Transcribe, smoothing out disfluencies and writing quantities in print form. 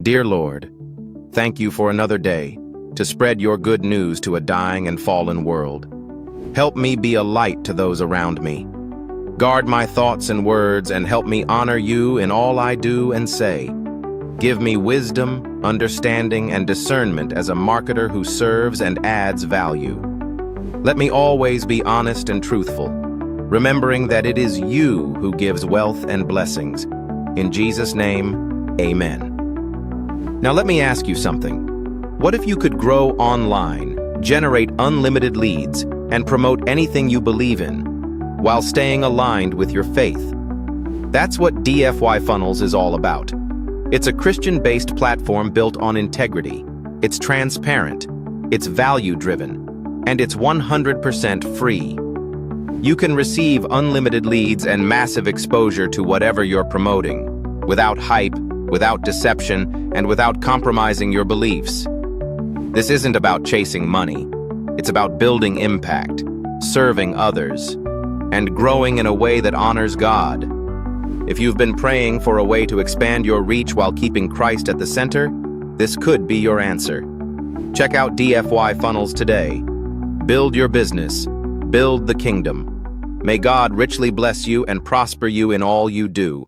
Dear Lord, thank you for another day to spread your good news to a dying and fallen world. Help me be a light to those around me. Guard my thoughts and words and help me honor you in all I do and say. Give me wisdom, understanding, and discernment as a marketer who serves and adds value. Let me always be honest and truthful, remembering that it is you who gives wealth and blessings. In Jesus' name, amen. Now let me ask you something. What if you could grow online, generate unlimited leads, and promote anything you believe in, while staying aligned with your faith? That's what DFY Funnels is all about. It's a Christian-based platform built on integrity. It's transparent, it's value-driven, and it's 100% free. You can receive unlimited leads and massive exposure to whatever you're promoting, without hype, without deception, and without compromising your beliefs. This isn't about chasing money. It's about building impact, serving others, and growing in a way that honors God. If you've been praying for a way to expand your reach while keeping Christ at the center, this could be your answer. Check out DFY Funnels today. Build your business. Build the kingdom. May God richly bless you and prosper you in all you do.